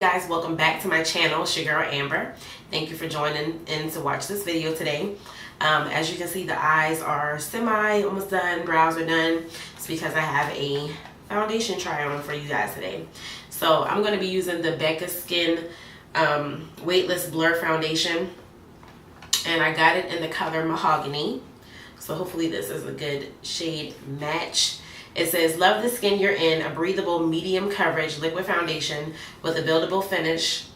Guys, welcome back to my channel. It's your girl Amber. Thank you for joining in to watch this video today. As you can see, the eyes are almost done, brows are done. It's because I have a foundation try on for you guys today. So I'm going to be using the Becca Skin Weightless Blur Foundation, and I got it in the color Mahogany. So hopefully this is a good shade match. It says, love the skin you're in, a breathable medium coverage liquid foundation with a buildable finish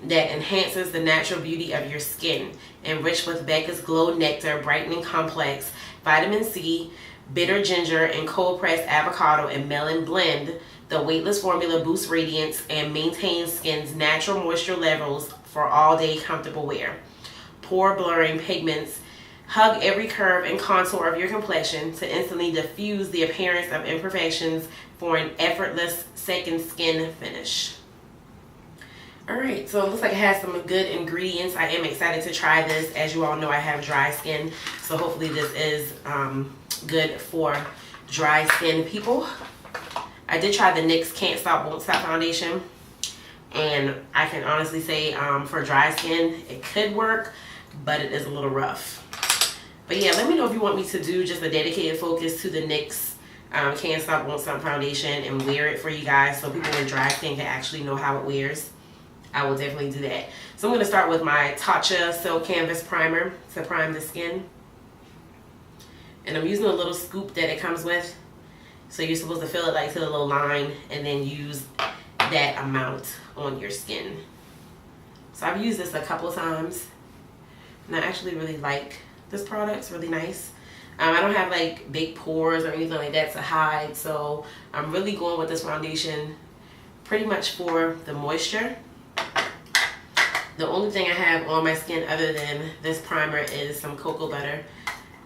that enhances the natural beauty of your skin. Enriched with Becca's Glow Nectar Brightening Complex, Vitamin C, Bitter Ginger, and Cold Pressed Avocado and Melon Blend, the weightless formula boosts radiance and maintains skin's natural moisture levels for all-day comfortable wear. Pore blurring pigments hug every curve and contour of your complexion to instantly diffuse the appearance of imperfections for an effortless second skin finish. Alright, so it looks like it has some good ingredients. I am excited to try this. As you all know, I have dry skin, so hopefully this is good for dry skin people. I did try the NYX Can't Stop Won't Stop foundation, and I can honestly say for dry skin it could work, but it is a little rough. But yeah, let me know if you want me to do just a dedicated focus to the NYX Can't Stop Won't Stop foundation and wear it for you guys so people with dry skin can actually know how it wears. I will definitely do that. So I'm going to start with my Tatcha Silk Canvas Primer to prime the skin. And I'm using a little scoop that it comes with. So you're supposed to fill it like to the little line and then use that amount on your skin. So I've used this a couple of times, and I actually really like this product. It's really nice. I don't have like big pores or anything like that to hide, so I'm really going with this foundation pretty much for the moisture. The only thing I have on my skin other than this primer is some cocoa butter,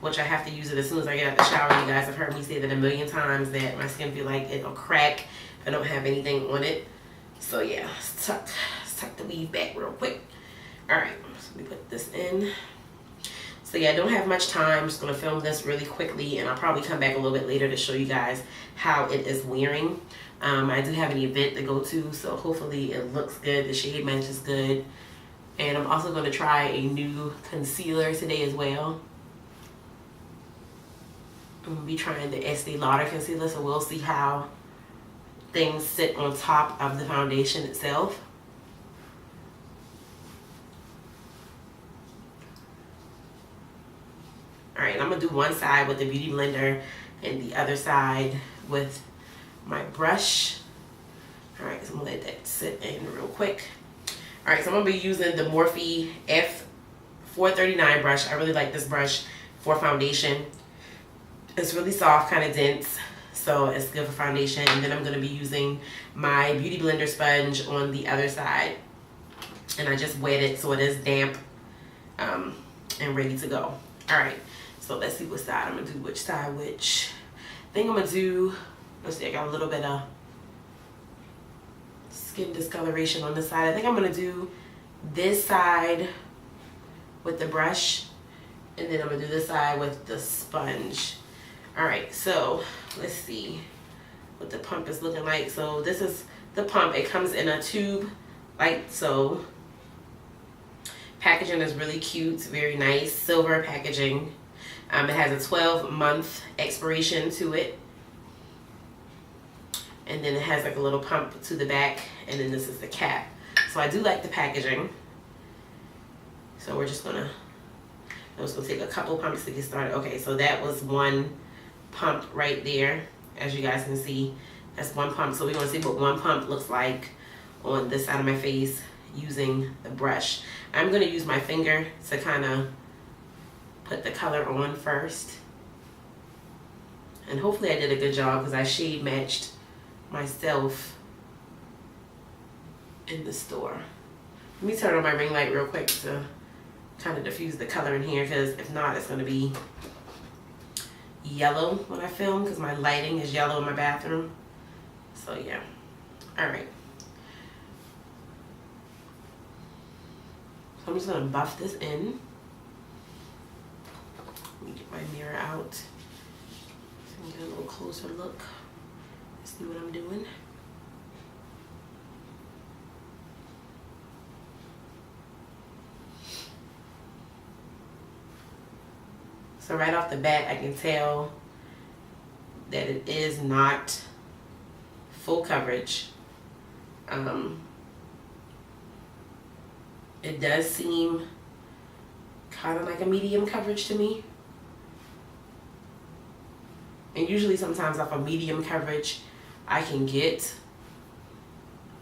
which I have to use it as soon as I get out the shower. You guys have heard me say that a million times that my skin feel like it'll crack if I don't have anything on it. So yeah, let's tuck the weave back real quick. Alright, so let me put this in. So yeah, I don't have much time. I'm just going to film this really quickly, and I'll probably come back a little bit later to show you guys how it is wearing. I do have an event to go to, so hopefully it looks good. The shade match is good. And I'm also going to try a new concealer today as well. I'm going to be trying the Estee Lauder concealer, so we'll see how things sit on top of the foundation itself. Alright, I'm going to do one side with the Beauty Blender and the other side with my brush. Alright, so I'm going to let that sit in real quick. Alright, so I'm going to be using the Morphe F439 brush. I really like this brush for foundation. It's really soft, kind of dense, so it's good for foundation. And then I'm going to be using my Beauty Blender sponge on the other side. And I just wet it so it is damp and ready to go. Alright. So let's see what side I'm going to do, which side which. I think I'm going to do, let's see, I got a little bit of skin discoloration on this side. I think I'm going to do this side with the brush, and then I'm going to do this side with the sponge. Alright, so let's see what the pump is looking like. So this is the pump. It comes in a tube like so. Packaging is really cute, very nice, silver packaging. It has a 12-month expiration to it, and then it has like a little pump to the back, and then this is the cap. So I do like the packaging. So I'm just gonna take a couple pumps to get started. Okay, so that was one pump right there. As you guys can see, that's one pump. So we're gonna see what one pump looks like on this side of my face using the brush. I'm going to use my finger to kind of put the color on first. And hopefully I did a good job because I shade matched myself in the store. Let me turn on my ring light real quick to kind of diffuse the color in here, because if not, it's going to be yellow when I film because my lighting is yellow in my bathroom. So yeah. Alright. So I'm just going to buff this in. Let me get my mirror out so I can get a little closer look. See what I'm doing. So right off the bat, I can tell that it is not full coverage. It does seem kind of like a medium coverage to me. And usually sometimes off a medium coverage, I can get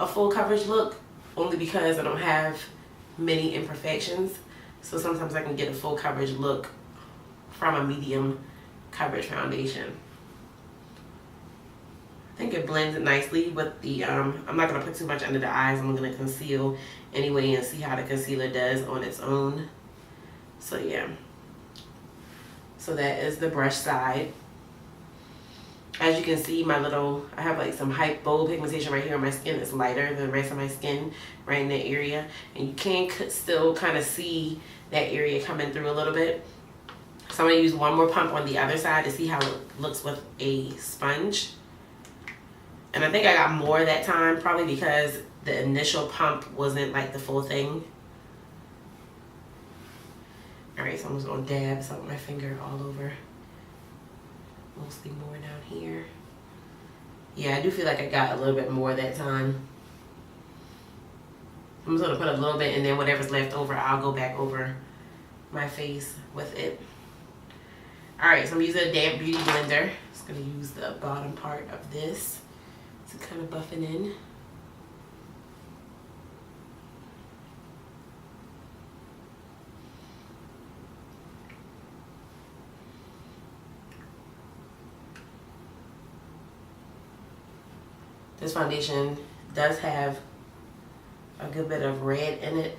a full coverage look only because I don't have many imperfections. So sometimes I can get a full coverage look from a medium coverage foundation. I think it blends it nicely with the, I'm not going to put too much under the eyes. I'm going to conceal anyway and see how the concealer does on its own. So yeah. So that is the brush side. As you can see, I have like some bold pigmentation right here on my skin. It's lighter than the rest of my skin right in that area. And you can still kind of see that area coming through a little bit. So I'm going to use one more pump on the other side to see how it looks with a sponge. And I think I got more that time, probably because the initial pump wasn't like the full thing. Alright, so I'm just going to dab some of my finger all over. Mostly more down here. Yeah, I do feel like I got a little bit more that time. I'm just going to put a little bit, and then whatever's left over, I'll go back over my face with it. Alright, so I'm using a damp beauty blender. Just going to use the bottom part of this to kind of buff it in. This foundation does have a good bit of red in it,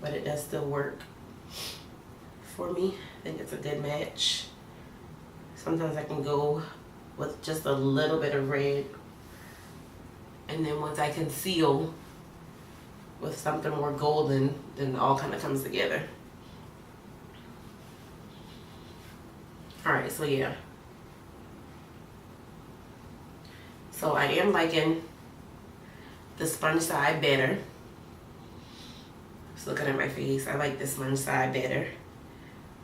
but it does still work for me. I think it's a good match. Sometimes I can go with just a little bit of red, and then once I conceal with something more golden, then it all kind of comes together. Alright, so yeah. So I am liking the sponge side better. Just looking at my face, I like the sponge side better.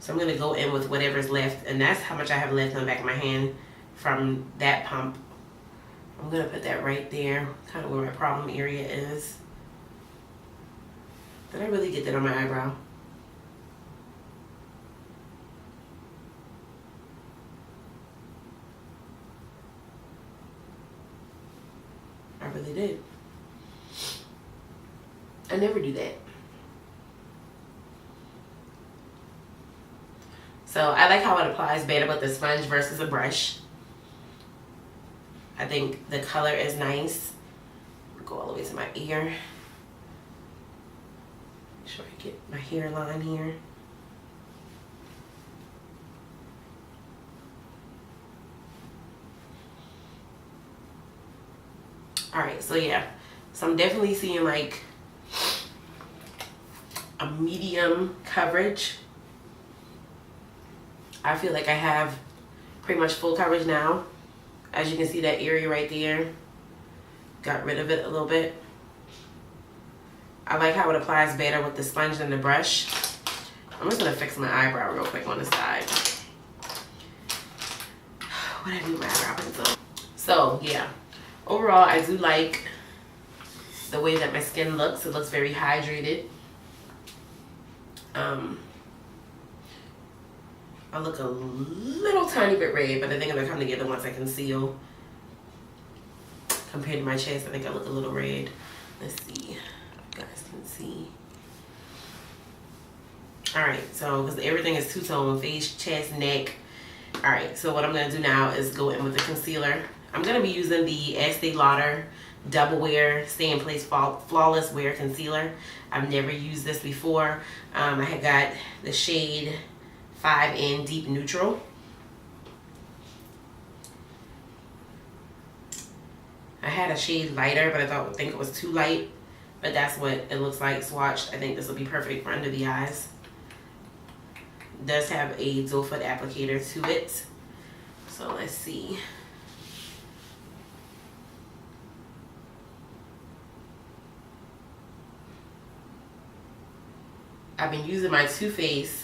So I'm going to go in with whatever's left, and that's how much I have left on the back of my hand from that pump. I'm going to put that right there, kind of where my problem area is. Did I really get that on my eyebrow? I really did. I never do that. So I like how it applies better with the sponge versus a brush. I think the color is nice. Go all the way to my ear. Make sure I get my hairline here. Alright, so yeah. So I'm definitely seeing like a medium coverage. I feel like I have pretty much full coverage now. As you can see, that area right there, got rid of it a little bit. I like how it applies better with the sponge than the brush. I'm just gonna fix my eyebrow real quick on the side. What did I do with my eyebrow pencil? So yeah, overall I do like the way that my skin looks. It looks very hydrated. I look a little tiny bit red, but I think it'll come together once I conceal. Compared to my chest, I think I look a little red. Let's see, you guys can see. Alright, so because everything is two-tone, face, chest, neck. Alright, so what I'm going to do now is go in with the concealer. I'm going to be using the Estee Lauder Double Wear Stay in Place Flawless Wear Concealer. I've never used this before. I had got the shade 5N Deep Neutral. I had a shade lighter, but I think it was too light. But that's what it looks like swatched. I think this will be perfect for under the eyes. It does have a doe foot applicator to it. So let's see. I've been using my Too Faced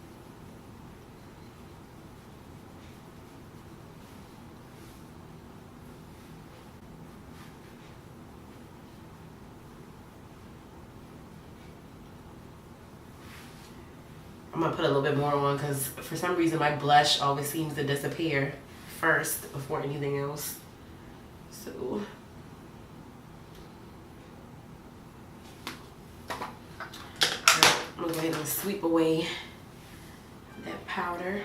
gonna put a little bit more on because for some reason my blush always seems to disappear first before anything else. So I'm gonna go ahead and sweep away that powder.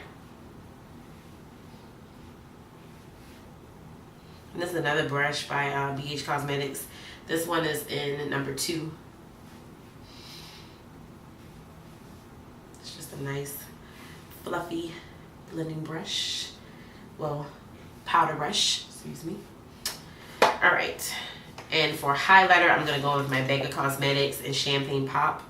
And this is another brush by BH Cosmetics. This one is in number 2. It's just a nice fluffy blending brush. Well, powder brush, excuse me. All right, and for highlighter, I'm gonna go with my Becca Cosmetics and Champagne Pop.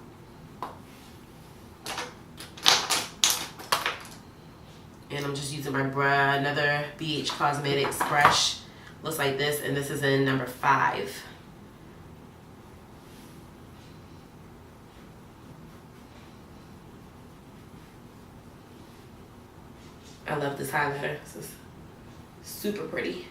And I'm just using my another BH Cosmetics brush. Looks like this, and this is in number 5. I love this highlighter. This is super pretty.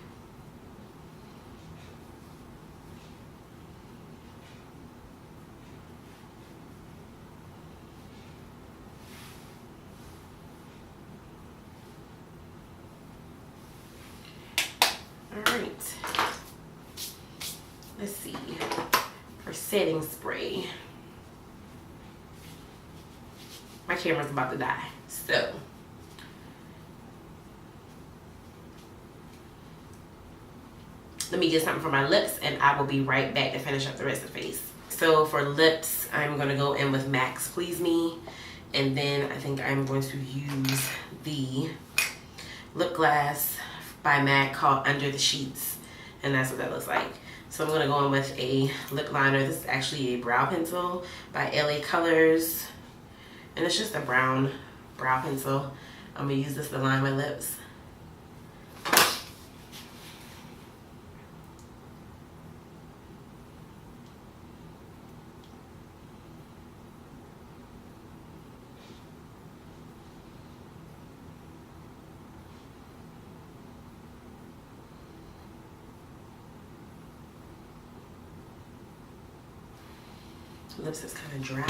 Alright, let's see, for setting spray, my camera's about to die, so let me get something for my lips and I will be right back to finish up the rest of the face. So for lips, I'm going to go in with MAC's Please Me, and then I think I'm going to use the lip gloss by MAC called Under the Sheets, and that's what that looks like. So I'm gonna go in with a lip liner. This is actually a brow pencil by LA Colors, and it's just a brown brow pencil. I'm gonna use this to line my lips. Lips is kind of dry.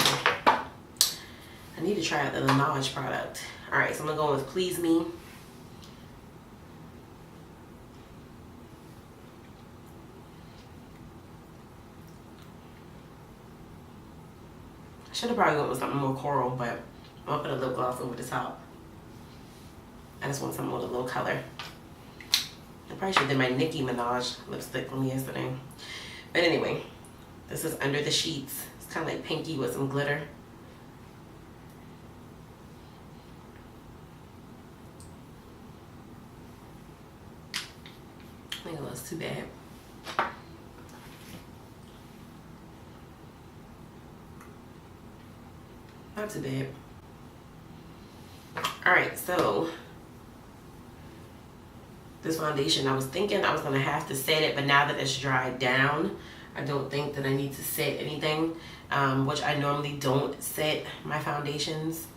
I need to try out the Laneige product. All right, so I'm gonna go with Please Me. I should have probably went with something more coral, but I'm gonna put a lip gloss over the top. I just want something with a little color. I probably should have did my Nicki Minaj lipstick from yesterday. But anyway, this is Under the Sheets. It's kind of like pinky with some glitter. I think it looks too bad. Not too bad. Alright, so this foundation, I was thinking I was going to have to set it, but now that it's dried down, I don't think that I need to set anything, which I normally don't set my foundations.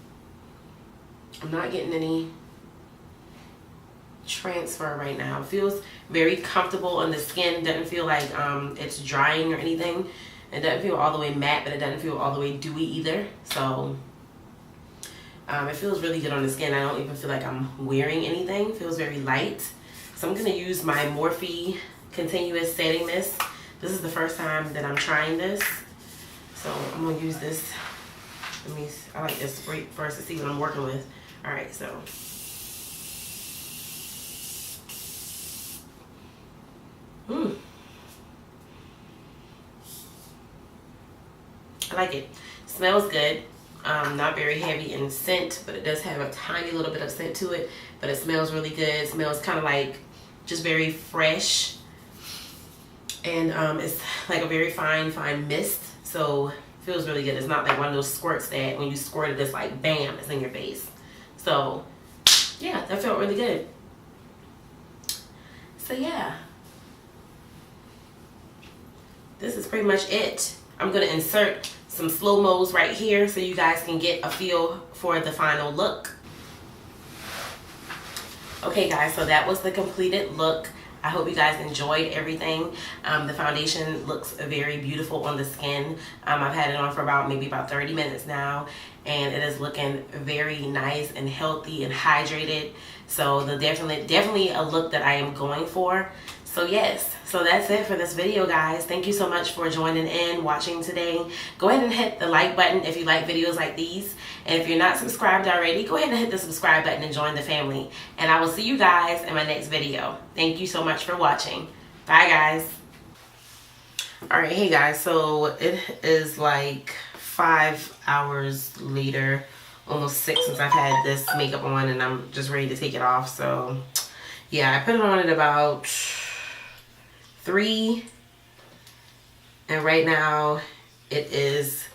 I'm not getting any transfer right now. It feels very comfortable on the skin. Doesn't feel like it's drying or anything. It doesn't feel all the way matte, but it doesn't feel all the way dewy either. So it feels really good on the skin. I don't even feel like I'm wearing anything. It feels very light. So I'm going to use my Morphe Continuous Setting Mist. This is the first time that I'm trying this. So I'm going to use this. I like this first to see what I'm working with. Alright, so. I like it. Smells good. Not very heavy in scent, but it does have a tiny little bit of scent to it. But it smells really good. It smells kind of like just very fresh. And it's like a very fine mist. So it feels really good. It's not like one of those squirts that when you squirt it, it's like bam, it's in your face. So yeah, that felt really good. So yeah, this is pretty much it. I'm gonna insert some slow-mos right here so you guys can get a feel for the final look. Okay guys, so that was the completed look. I hope you guys enjoyed everything. The foundation looks very beautiful on the skin. I've had it on for maybe about 30 minutes now, and it is looking very nice and healthy and hydrated. So definitely a look that I am going for. So yes, so that's it for this video, guys. Thank you so much for joining in, watching today. Go ahead and hit the like button if you like videos like these. And if you're not subscribed already, go ahead and hit the subscribe button and join the family. And I will see you guys in my next video. Thank you so much for watching. Bye, guys. All right, hey guys, so it is like 5 hours later, almost 6 since I've had this makeup on, and I'm just ready to take it off. So yeah, I put it on at about 3, and right now it is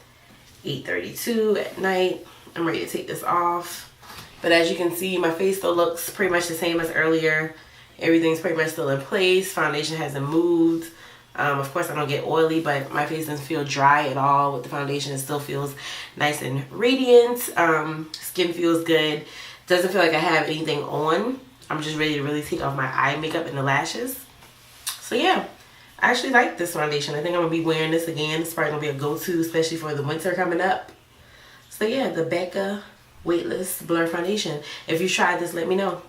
8:32 at night. I'm ready to take this off, but as you can see, my face still looks pretty much the same as earlier. Everything's pretty much still in place. Foundation hasn't moved. Of course I don't get oily, but my face doesn't feel dry at all with the foundation. It still feels nice and radiant. Skin feels good. Doesn't feel like I have anything on. I'm just ready to really take off my eye makeup and the lashes. So yeah, I actually like this foundation. I think I'm gonna be wearing this again. It's probably gonna be a go-to, especially for the winter coming up. So yeah, the Becca Weightless Blur Foundation. If you tried this, let me know.